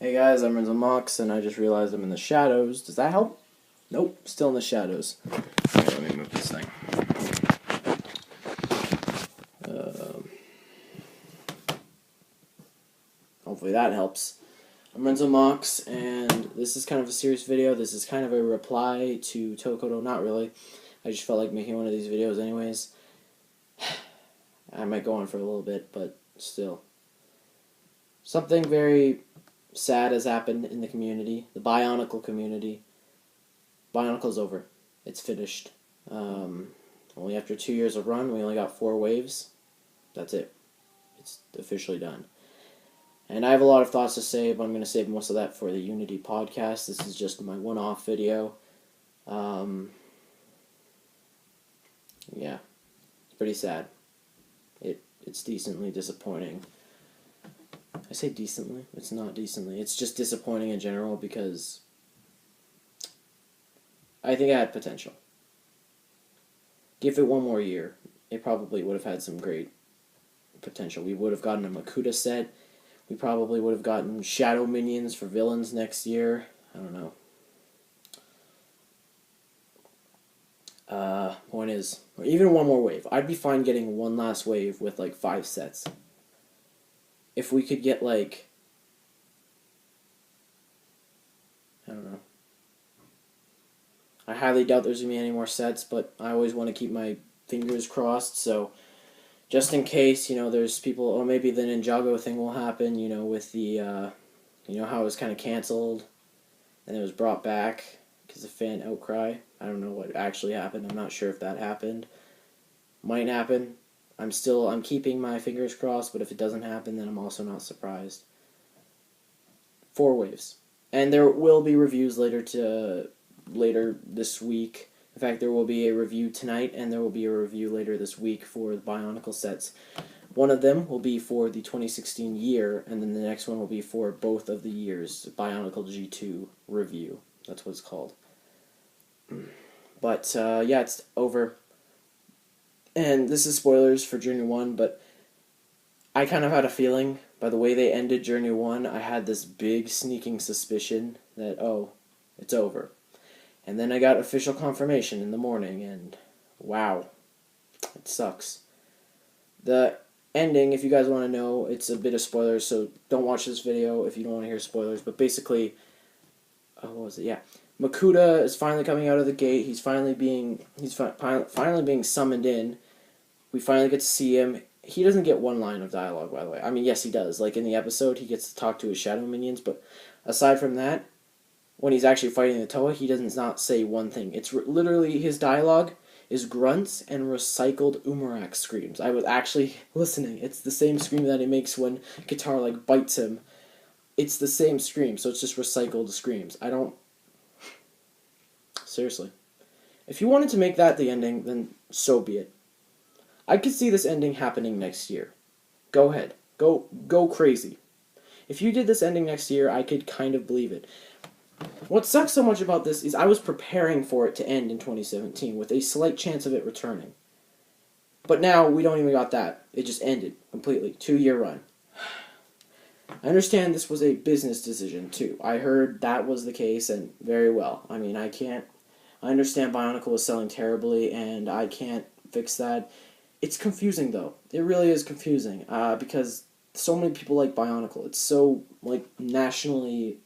Hey guys, I'm Renzo Mox, and I just realized I'm in the shadows. Does that help? Nope, still in the shadows. Here, let me move this thing. Hopefully that helps. I'm Renzo Mox, and this is kind of a serious video. This is kind of a reply to Tokoto. Not really. I just felt like making one of these videos anyways. I might go on for a little bit, but still. Something very sad has happened in the community, the Bionicle community. Bionicle's over. It's finished. Only after 2 years of run, we only got 4 waves. That's it. It's officially done. And I have a lot of thoughts to say, but I'm going to save most of that for the Unity podcast. This is just my one-off video. Yeah, it's pretty sad. It's decently disappointing. I say decently? It's not decently. It's just disappointing in general because I think it had potential. Give it one more year, it probably would have had some great potential. We would have gotten a Makuta set. We probably would have gotten shadow minions for villains next year. I don't know. Point is, or even one more wave. I'd be fine getting one last wave with like 5 sets. If we could get like, I don't know. I highly doubt there's going to be any more sets, but I always want to keep my fingers crossed, so just in case, there's people, or maybe the Ninjago thing will happen, with the, how it was kind of canceled, and it was brought back because of fan outcry. I don't know what actually happened. I'm not sure if that happened. Might happen. I'm keeping my fingers crossed, but if it doesn't happen, then I'm also not surprised. 4 waves. And there will be reviews later this week. In fact, there will be a review tonight, and there will be a review later this week for the Bionicle sets. One of them will be for the 2016 year, and then the next one will be for both of the years. Bionicle G2 review. That's what it's called. But, yeah, it's over. And this is spoilers for Journey 1, but I kind of had a feeling, by the way they ended Journey 1, I had this big sneaking suspicion that, oh, it's over. And then I got official confirmation in the morning, and wow, it sucks. The ending, if you guys want to know, it's a bit of spoilers, so don't watch this video if you don't want to hear spoilers, but basically, what was it? Yeah. Makuta is finally coming out of the gate. He's finally being summoned in. We finally get to see him. He doesn't get one line of dialogue, by the way. I mean, yes, he does. Like in the episode, he gets to talk to his shadow minions, but aside from that, when he's actually fighting the Toa, he does not say one thing. It's literally his dialogue is grunts and recycled Umarak screams. I was actually listening. It's the same scream that he makes when Guitar like bites him. It's the same scream, so it's just recycled screams. Seriously. If you wanted to make that the ending, then so be it. I could see this ending happening next year. Go ahead. Go crazy. If you did this ending next year, I could kind of believe it. What sucks so much about this is I was preparing for it to end in 2017 with a slight chance of it returning. But now we don't even got that. It just ended completely. 2-year run. I understand this was a business decision too. I heard that was the case, and very well. I mean, I understand Bionicle was selling terribly, and I can't fix that. It's confusing, though. It really is confusing, because so many people like Bionicle. It's so, like, nationally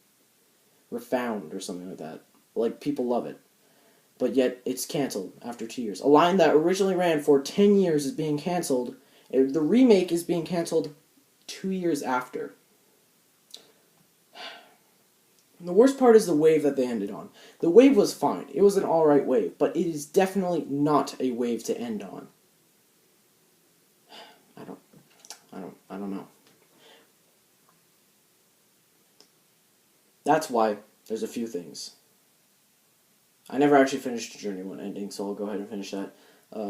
refound or something like that. Like, people love it. But yet, it's canceled after 2 years. A line that originally ran for 10 years is being canceled. The remake is being canceled 2 years after. The worst part is the wave that they ended on. The wave was fine. It was an alright wave, but it is definitely not a wave to end on. I don't know. That's why there's a few things. I never actually finished Journey 1 ending, so I'll go ahead and finish that.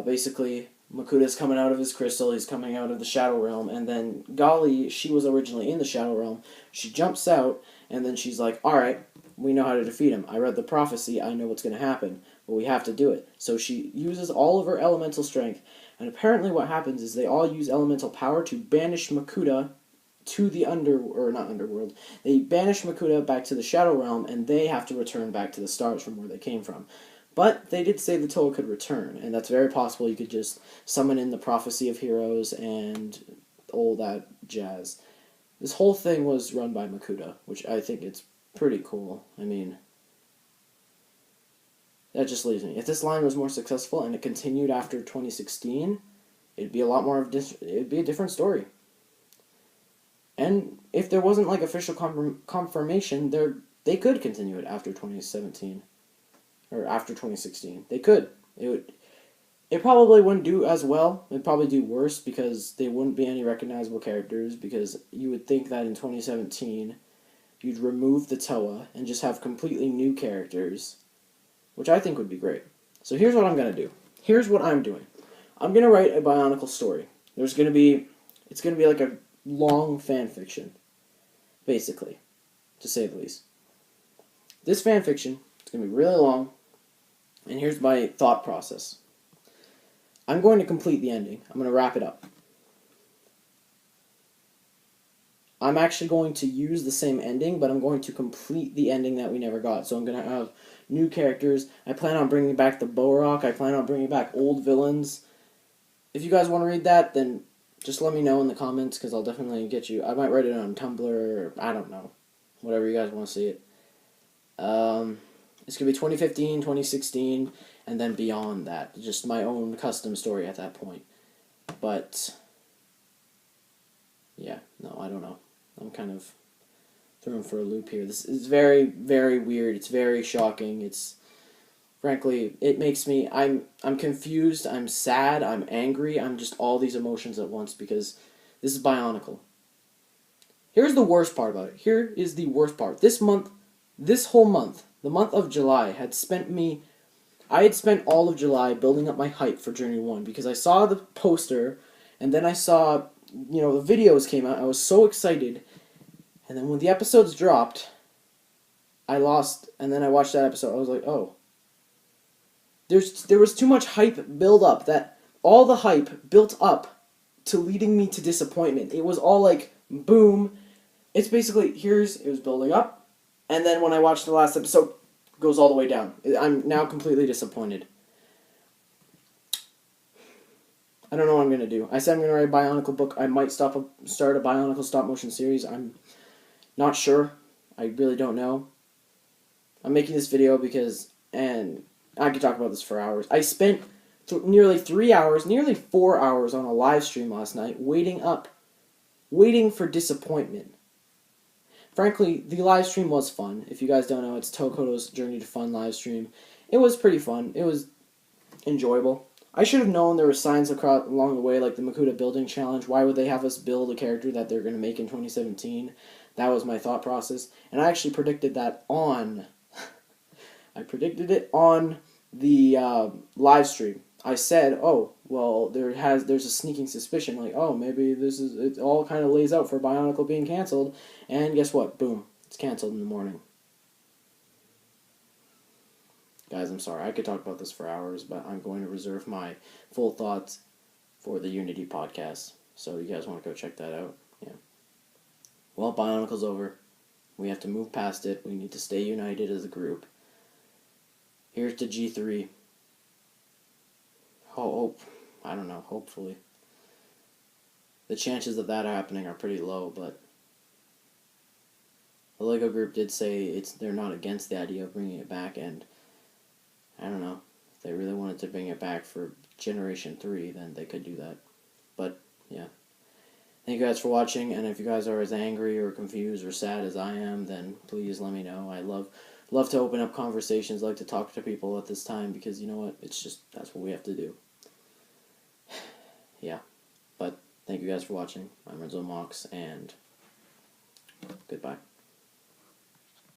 Basically, Makuta's coming out of his crystal, he's coming out of the Shadow Realm, and then Gali, she was originally in the Shadow Realm, she jumps out, and then she's like, alright, we know how to defeat him. I read the prophecy, I know what's going to happen, but we have to do it. So she uses all of her elemental strength, and apparently what happens is they all use elemental power to banish Makuta to the not underworld. They banish Makuta back to the Shadow Realm, and they have to return back to the stars from where they came from. But they did say the Toa could return, and that's very possible. You could just summon in the Prophecy of Heroes and all that jazz. This whole thing was run by Makuta, which I think it's pretty cool. I mean, that just leaves me. If this line was more successful and it continued after 2016, it'd be a lot more it'd be a different story. And if there wasn't like official confirmation, they could continue it after 2017 or after 2016. They could. It probably wouldn't do as well. It'd probably do worse because there wouldn't be any recognizable characters, because you would think that in 2017 you'd remove the Toa and just have completely new characters, which I think would be great. So here's what I'm going to do. Here's what I'm doing. I'm going to write a Bionicle story. It's going to be like a long fan fiction, basically, to say the least. This fan fiction is going to be really long, and here's my thought process. I'm going to complete the ending. I'm going to wrap it up. I'm actually going to use the same ending, but I'm going to complete the ending that we never got. So I'm going to have new characters. I plan on bringing back the Bohrok. I plan on bringing back old villains. If you guys want to read that, then just let me know in the comments, because I'll definitely get you. I might write it on Tumblr, or I don't know. Whatever you guys want to see it. It's going to be 2015, 2016, and then beyond that. Just my own custom story at that point. But, yeah, no, I don't know. I'm kind of thrown for a loop here. This is very, very weird. It's very shocking. It's, frankly, it makes me, I'm confused, I'm sad, I'm angry, I'm just all these emotions at once, because this is Bionicle. Here's the worst part about it. Here is the worst part. This whole month, the month of July, I had spent all of July building up my hype for Journey 1, because I saw the poster, and then I saw, the videos came out. I was so excited, and then when the episodes dropped, I lost, and then I watched that episode. I was like, oh. There was too much hype build up, that all the hype built up to leading me to disappointment. It was all like, boom. It's basically, it was building up, and then when I watched the last episode, it goes all the way down. I'm now completely disappointed. I don't know what I'm going to do. I said I'm going to write a Bionicle book. I might start a Bionicle stop-motion series. I'm not sure. I really don't know. I'm making this video and I could talk about this for hours. I spent nearly 3 hours, nearly 4 hours on a live stream last night, waiting for disappointment. Frankly, the live stream was fun. If you guys don't know, it's Tokoto's Journey to Fun live stream. It was pretty fun. It was enjoyable. I should have known there were signs along the way, like the Makuta building challenge. Why would they have us build a character that they're going to make in 2017? That was my thought process. And I actually predicted that on the live stream. I said, oh, well, there's a sneaking suspicion, like, oh, maybe it all kind of lays out for Bionicle being canceled, and guess what? Boom. It's canceled in the morning. Guys, I'm sorry. I could talk about this for hours, but I'm going to reserve my full thoughts for the Unity podcast. So you guys want to go check that out? Yeah. Well, Bionicle's over. We have to move past it. We need to stay united as a group. Here's to G3. I don't know, hopefully. The chances of that happening are pretty low, but the LEGO group did say they're not against the idea of bringing it back, and I don't know. If they really wanted to bring it back for Generation 3, then they could do that. But, yeah. Thank you guys for watching, and if you guys are as angry or confused or sad as I am, then please let me know. I love to open up conversations, like to talk to people at this time, because you know what? That's what we have to do. Yeah. But thank you guys for watching. I'm Renzo Mox, and goodbye.